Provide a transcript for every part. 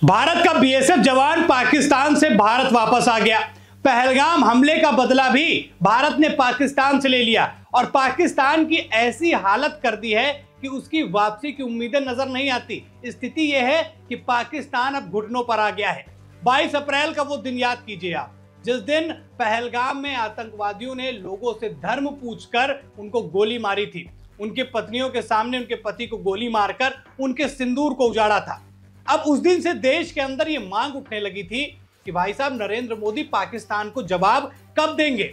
भारत का बीएसएफ जवान पाकिस्तान से भारत वापस आ गया। पहलगाम हमले का बदला भी भारत ने पाकिस्तान से ले लिया और पाकिस्तान की ऐसी हालत कर दी है कि उसकी वापसी की उम्मीदें नजर नहीं आती। स्थिति यह है कि पाकिस्तान अब घुटनों पर आ गया है। 22 अप्रैल का वो दिन याद कीजिए आप, जिस दिन पहलगाम में आतंकवादियों ने लोगों से धर्म पूछकर उनको गोली मारी थी। उनकी पत्नियों के सामने उनके पति को गोली मारकर उनके सिंदूर को उजाड़ा था। अब उस दिन से देश के अंदर ये मांग उठने लगी थी कि भाई साहब नरेंद्र मोदी पाकिस्तान को जवाब कब देंगे।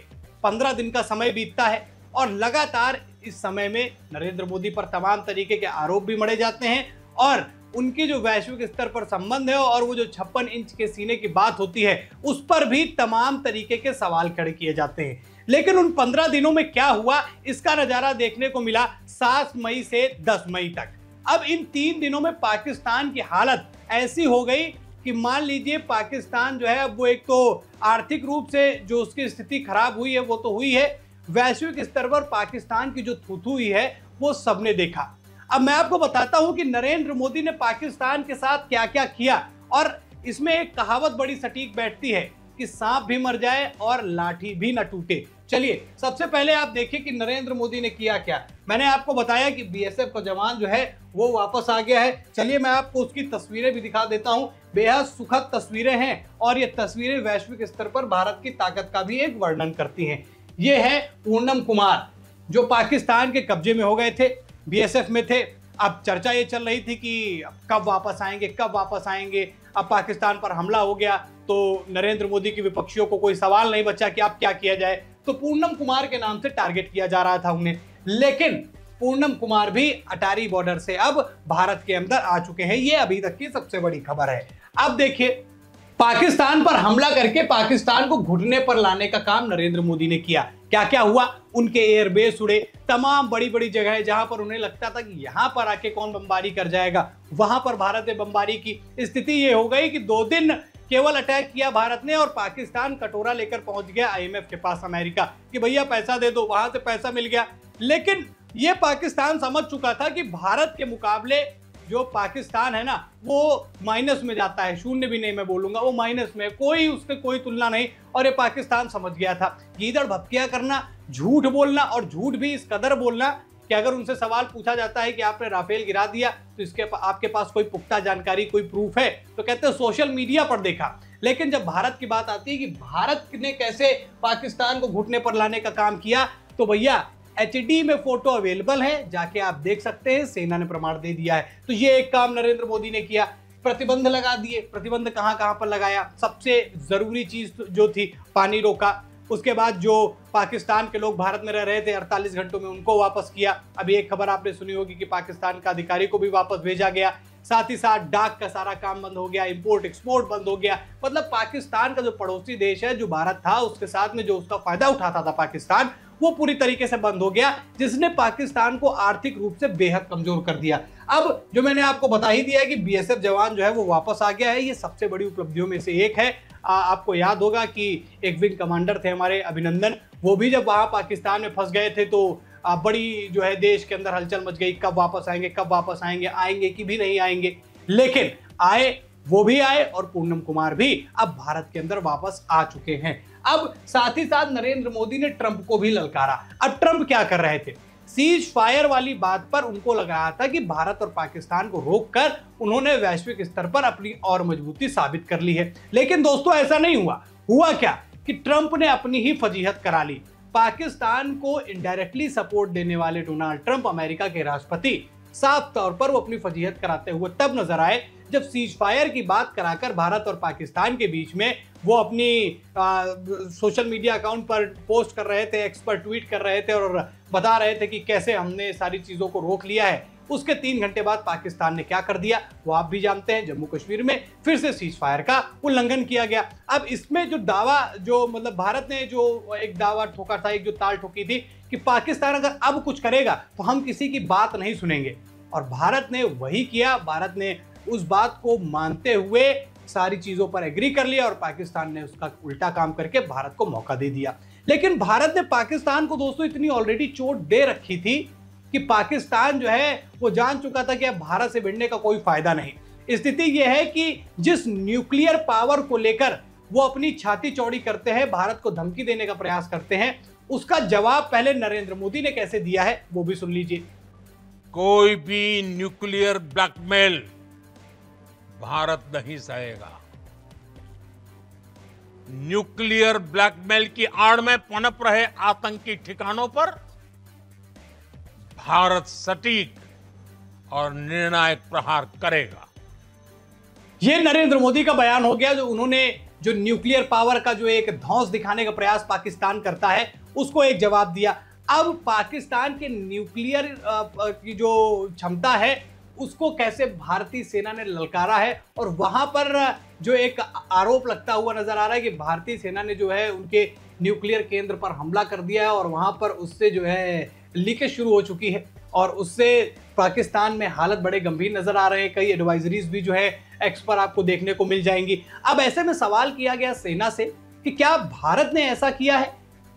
15 दिन का समय बीतता है और लगातार इस समय में नरेंद्र मोदी पर तमाम तरीके के आरोप भी मढ़े जाते हैं और उनके जो वैश्विक स्तर पर संबंध है और वो जो 56 इंच के सीने की बात होती है उस पर भी तमाम तरीके के सवाल खड़े किए जाते हैं। लेकिन उन 15 दिनों में क्या हुआ, इसका नजारा देखने को मिला 7 मई से 10 मई तक। अब इन 3 दिनों में पाकिस्तान की हालत ऐसी हो गई कि मान लीजिए पाकिस्तान जो है अब वो एक तो आर्थिक रूप से जो उसकी स्थिति खराब हुई है वो तो हुई है, वैश्विक स्तर पर पाकिस्तान की जो थूथू हुई है वो सबने देखा। अब मैं आपको बताता हूं कि नरेंद्र मोदी ने पाकिस्तान के साथ क्या क्या किया और इसमें एक कहावत बड़ी सटीक बैठती है कि सांप भी मर जाए और लाठी भी न टूटे। चलिए सबसे पहले आप देखिए कि नरेंद्र मोदी ने किया क्या। मैंने आपको बताया कि बीएसएफ का जवान जो है वो वापस आ गया है। चलिए मैं आपको उसकी तस्वीरें भी दिखा देता हूं। बेहद सुखद तस्वीरें हैं और ये तस्वीरें वैश्विक स्तर पर भारत की ताकत का भी एक वर्णन करती हैं। ये है पूनम कुमार जो पाकिस्तान के कब्जे में हो गए थे, बीएसएफ में थे। अब चर्चा ये चल रही थी कि कब वापस आएंगे, कब वापस आएंगे। अब पाकिस्तान पर हमला हो गया तो नरेंद्र मोदी के विपक्षियों को कोई सवाल नहीं बचा कि अब क्या किया जाए, तो पूनम कुमार के नाम से टारगेट किया जा रहा था उन्हें। लेकिन पूनम कुमार भी अटारी बॉर्डर से अब भारत के अंदर आ चुके हैं। ये अभी तक की सबसे बड़ी खबर है। अब देखिए पाकिस्तान पर हमला करके पाकिस्तान को घुटने पर लाने का काम नरेंद्र मोदी ने किया। क्या क्या हुआ, उनके एयरबेस उड़े, तमाम बड़ी बड़ी जगह जहां पर उन्हें लगता था कि यहां पर आके कौन बमबारी कर जाएगा वहां पर भारत ने बमबारी की। स्थिति ये हो गई कि 2 दिन केवल अटैक किया भारत ने और पाकिस्तान कटोरा लेकर पहुंच गया आईएमएफ के पास अमेरिका कि भैया पैसा दे दो। वहां से पैसा मिल गया। लेकिन यह पाकिस्तान समझ चुका था कि भारत के मुकाबले जो पाकिस्तान है ना वो माइनस में जाता है, शून्य भी नहीं मैं बोलूंगा, वो माइनस में, कोई उससे कोई तुलना नहीं। और ये पाकिस्तान समझ गया था कि इधर भपकिया करना, झूठ बोलना और झूठ भी इस कदर बोलना कि अगर उनसे सवाल पूछा जाता है कि आपने राफेल गिरा दिया तो इसके आपके पास कोई पुख्ता जानकारी, कोई प्रूफ है, तो कहते हैं सोशल मीडिया पर देखा। लेकिन जब भारत की बात आती है कि भारत ने कैसे पाकिस्तान को घुटने पर लाने का काम किया, तो भैया HD में फोटो अवेलेबल है, जाके आप देख सकते हैं, सेना ने प्रमाण दे दिया है। तो ये एक काम नरेंद्र मोदी ने किया, प्रतिबंध लगा दिए। प्रतिबंध कहां कहां पर लगाया, सबसे जरूरी चीज जो थी पानी रोका। उसके बाद जो पाकिस्तान के लोग भारत में रह रहे थे 48 घंटों में उनको वापस किया। अभी एक खबर आपने सुनी होगी कि पाकिस्तान का अधिकारी को भी वापस भेजा गया। साथ ही साथ डाक का सारा काम बंद हो गया, इंपोर्ट एक्सपोर्ट बंद हो गया। मतलब पाकिस्तान का जो पड़ोसी देश है, जो भारत था, उसके साथ में जो उसका फायदा उठाता था पाकिस्तान, वो पूरी तरीके से बंद हो गया, जिसने पाकिस्तान को आर्थिक रूप से बेहद कमजोर कर दिया। अब जो मैंने आपको बता ही दिया है कि बीएसएफ जवान जो है वो वापस आ गया है, ये सबसे बड़ी उपलब्धियों में से एक है। आपको याद होगा कि एक विंग कमांडर थे हमारे अभिनंदन, वो भी जब वहां पाकिस्तान में फंस गए थे तो बड़ी जो है देश के अंदर हलचल मच गई, कब वापस आएंगे, कब वापस आएंगे, आएंगे कि भी नहीं आएंगे। लेकिन आए, वो भी आए और पूनम कुमार भी अब भारत के अंदर वापस आ चुके हैं। अब साथ ही साथ नरेंद्र मोदी ने ट्रंप को भी ललकारा। अब ट्रंप क्या कर रहे थे, सीज फायर वाली बात पर उनको लगाया था कि भारत और पाकिस्तान को रोककर उन्होंने वैश्विक स्तर पर अपनी और मजबूती साबित कर ली है। लेकिन दोस्तों ऐसा नहीं हुआ। हुआ क्या कि ट्रंप ने अपनी ही फजीहत करा ली। पाकिस्तान को इनडायरेक्टली सपोर्ट देने वाले डोनाल्ड ट्रंप, अमेरिका के राष्ट्रपति, साफ तौर पर वो अपनी फजीहत कराते हुए तब नजर आए जब सीज फायर की बात कराकर भारत और पाकिस्तान के बीच में वो अपनी सोशल मीडिया अकाउंट पर पोस्ट कर रहे थे, एक्स पर ट्वीट कर रहे थे और बता रहे थे कि कैसे हमने सारी चीजों को रोक लिया है। उसके 3 घंटे बाद पाकिस्तान ने क्या कर दिया वो आप भी जानते हैं। जम्मू कश्मीर में फिर से सीज फायर का उल्लंघन किया गया। अब इसमें जो दावा, जो मतलब भारत ने जो एक दावा ठोका था, एक जो ताल ठोकी थी कि पाकिस्तान अगर अब कुछ करेगा तो हम किसी की बात नहीं सुनेंगे, और भारत ने वही किया। भारत ने उस बात को मानते हुए सारी चीजों पर एग्री कर लिया और पाकिस्तान ने उसका उल्टा काम करके भारत को मौका दे दिया। लेकिन भारत ने पाकिस्तान को दोस्तों इतनी ऑलरेडी चोट दे रखी थी कि पाकिस्तान जो है वो जान चुका था कि अब भारत से भिड़ने का कोई फायदा नहीं। स्थिति यह है कि जिस न्यूक्लियर पावर को लेकर वो अपनी छाती चौड़ी करते हैं, भारत को धमकी देने का प्रयास करते हैं, उसका जवाब पहले नरेंद्र मोदी ने कैसे दिया है वो भी सुन लीजिए। कोई भी न्यूक्लियर ब्लैकमेल भारत नहीं सहेगा। न्यूक्लियर ब्लैकमेल की आड़ में पनप रहे आतंकी ठिकानों पर भारत सटीक और निर्णायक प्रहार करेगा। यह नरेंद्र मोदी का बयान हो गया, जो उन्होंने जो न्यूक्लियर पावर का जो एक धौंस दिखाने का प्रयास पाकिस्तान करता है उसको एक जवाब दिया। अब पाकिस्तान के न्यूक्लियर की जो क्षमता है उसको कैसे भारतीय सेना ने ललकारा है, और वहां पर जो एक आरोप लगता हुआ नजर आ रहा है कि भारतीय सेना ने जो है उनके न्यूक्लियर केंद्र पर हमला कर दिया है और वहां पर उससे जो है लीकेज शुरू हो चुकी है और उससे पाकिस्तान में हालत बड़े गंभीर नजर आ रहे हैं। कई एडवाइजरीज भी जो है एक्स पर आपको देखने को मिल जाएंगी। अब ऐसे में सवाल किया गया सेना से कि क्या भारत ने ऐसा किया है,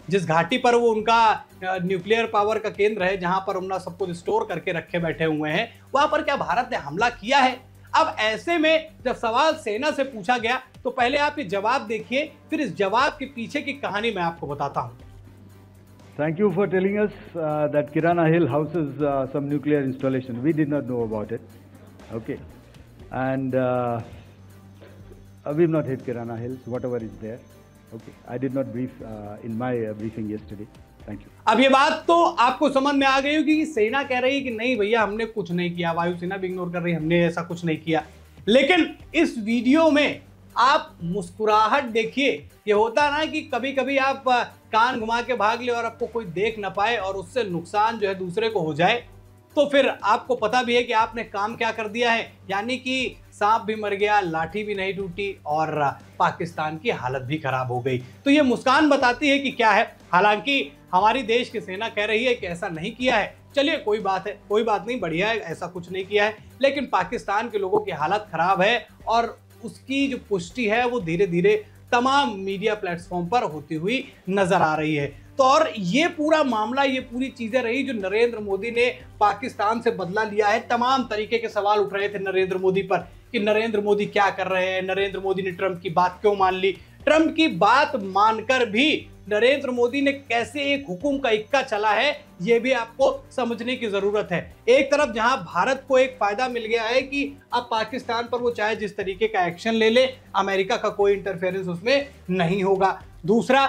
जिस घाटी पर वो उनका न्यूक्लियर पावर का केंद्र है, जहां पर उन्होंने सब कुछ स्टोर करके रखे बैठे हुए हैं, वहां पर क्या भारत ने हमला किया है। अब ऐसे में जब सवाल सेना से पूछा गया तो पहले आप ये जवाब देखिए, फिर इस जवाब के पीछे की कहानी मैं आपको बताता हूं। Thank you for telling us that Kirana Hill houses some nuclear installation. We did not know about it. Okay. And we've not hit Kirana Hills, whatever is there. Okay. I did not brief in my briefing yesterday. Thank you. अब ये बात तो आपको समझ में आ गई होगी कि सेना कह रही है कि नहीं भैया हमने कुछ नहीं किया, वायुसेना भी इग्नोर कर रही है, हमने ऐसा कुछ नहीं किया। लेकिन इस वीडियो में आप मुस्कुराहट देखिए। ये होता ना कि कभी कभी आप कान घुमा के भाग ले और आपको कोई देख ना पाए और उससे नुकसान जो है दूसरे को हो जाए, तो फिर आपको पता भी है कि आपने काम क्या कर दिया है। यानी कि सांप भी मर गया, लाठी भी नहीं टूटी और पाकिस्तान की हालत भी खराब हो गई। तो ये मुस्कान बताती है कि क्या है। हालांकि हमारी देश की सेना कह रही है कि ऐसा नहीं किया है। चलिए कोई बात है, कोई बात नहीं, बढ़िया है, ऐसा कुछ नहीं किया है। लेकिन पाकिस्तान के लोगों की हालत खराब है और उसकी जो पुष्टि है वो धीरे धीरे तमाम मीडिया प्लेटफॉर्म पर होती हुई नजर आ रही है। तो और ये पूरा मामला, ये पूरी चीजें रही जो नरेंद्र मोदी ने पाकिस्तान से बदला लिया है। तमाम तरीके के सवाल उठ रहे थे नरेंद्र मोदी पर कि नरेंद्र मोदी क्या कर रहे हैं, नरेंद्र मोदी ने ट्रंप की बात क्यों मान ली, ट्रंप की बात मानकर भी नरेंद्र मोदी ने कैसे एक हुकुम का इक्का चला है, यह भी आपको समझने की जरूरत है। एक तरफ जहां भारत को एक फायदा मिल गया है कि अब पाकिस्तान पर वो चाहे जिस तरीके का एक्शन ले ले, अमेरिका का कोई इंटरफेरेंस उसमें नहीं होगा। दूसरा,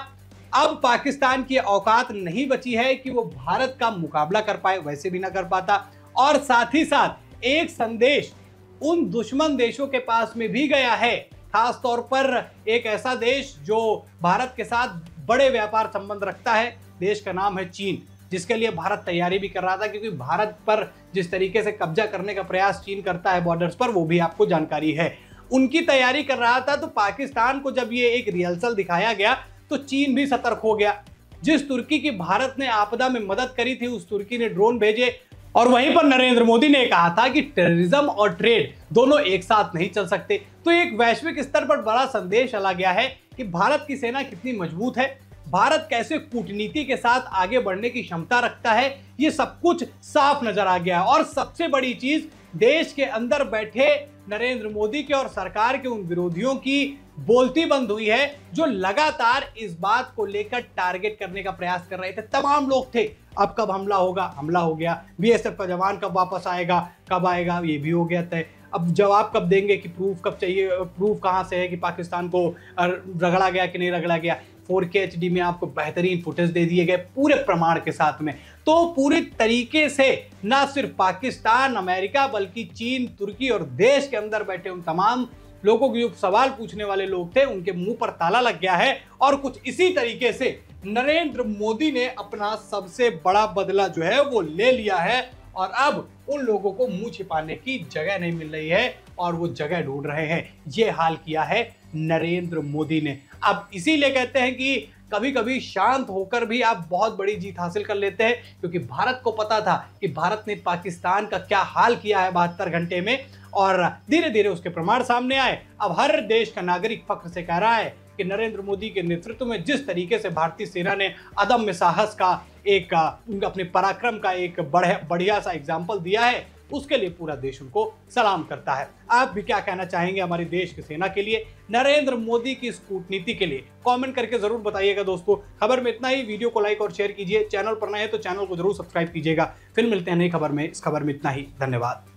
अब पाकिस्तान की औकात नहीं बची है कि वो भारत का मुकाबला कर पाए, वैसे भी ना कर पाता। और साथ ही साथ एक संदेश उन दुश्मन देशों के पास में भी गया है, खास तौर पर एक ऐसा देश जो भारत के साथ बड़े व्यापार संबंध रखता है। देश का नाम है चीन, जिसके लिए भारत तैयारी भी कर रहा था, क्योंकि भारत पर जिस तरीके से कब्जा करने का प्रयास चीन करता है बॉर्डर्स पर, वो भी आपको जानकारी है। उनकी तैयारी कर रहा था। तो पाकिस्तान को जब ये एक रिहर्सल दिखाया गया तो चीन भी सतर्क हो गया। जिस तुर्की की भारत ने आपदा में मदद करी थी, उस तुर्की ने ड्रोन भेजे और वहीं पर नरेंद्र मोदी ने कहा था कि टेररिज्म और ट्रेड दोनों एक साथ नहीं चल सकते। तो एक वैश्विक स्तर पर बड़ा संदेश चला गया है कि भारत की सेना कितनी मजबूत है, भारत कैसे कूटनीति के साथ आगे बढ़ने की क्षमता रखता है, ये सब कुछ साफ नजर आ गया। और सबसे बड़ी चीज, देश के अंदर बैठे नरेंद्र मोदी के और सरकार के उन विरोधियों की बोलती बंद हुई है जो लगातार इस बात को लेकर टारगेट करने का प्रयास कर रहे थे। तमाम लोग थे, अब कब हमला होगा, हमला हो गया, बीएसएफ का जवान कब वापस आएगा, कब आएगा, ये भी हो गया तय। अब जवाब कब देंगे कि प्रूफ कब चाहिए, प्रूफ कहां से है कि पाकिस्तान को रगड़ा गया कि नहीं रगड़ा गया। 4K HD में आपको बेहतरीन फुटेज दे दिए गए पूरे प्रमाण के साथ में। तो पूरी तरीके से ना सिर्फ पाकिस्तान, अमेरिका, बल्कि चीन, तुर्की और देश के अंदर बैठे उन तमाम लोगों के जो सवाल पूछने वाले लोग थे, उनके मुंह पर ताला लग गया है। और कुछ इसी तरीके से नरेंद्र मोदी ने अपना सबसे बड़ा बदला जो है वो ले लिया है और अब उन लोगों को मुंह छिपाने की जगह नहीं मिल रही है और वो जगह ढूंढ रहे हैं। ये हाल किया है नरेंद्र मोदी ने। अब इसीलिए कहते हैं कि कभी कभी शांत होकर भी आप बहुत बड़ी जीत हासिल कर लेते हैं, क्योंकि भारत को पता था कि भारत ने पाकिस्तान का क्या हाल किया है 72 घंटे में, और धीरे धीरे उसके प्रमाण सामने आए। अब हर देश का नागरिक फख्र से कह रहा है कि नरेंद्र मोदी के नेतृत्व में जिस तरीके से भारतीय सेना ने अदम्य साहस का एक अपने पराक्रम का एक बढ़िया सा एग्जाम्पल दिया है, उसके लिए पूरा देश उनको सलाम करता है। आप भी क्या कहना चाहेंगे हमारे देश की सेना के लिए, नरेंद्र मोदी की इस कूटनीति के लिए? कमेंट करके जरूर बताइएगा दोस्तों। खबर में इतना ही। वीडियो को लाइक और शेयर कीजिए। चैनल पर नए हैं तो चैनल को जरूर सब्सक्राइब कीजिएगा। फिर मिलते हैं नई खबर में। इस खबर में इतना ही। धन्यवाद।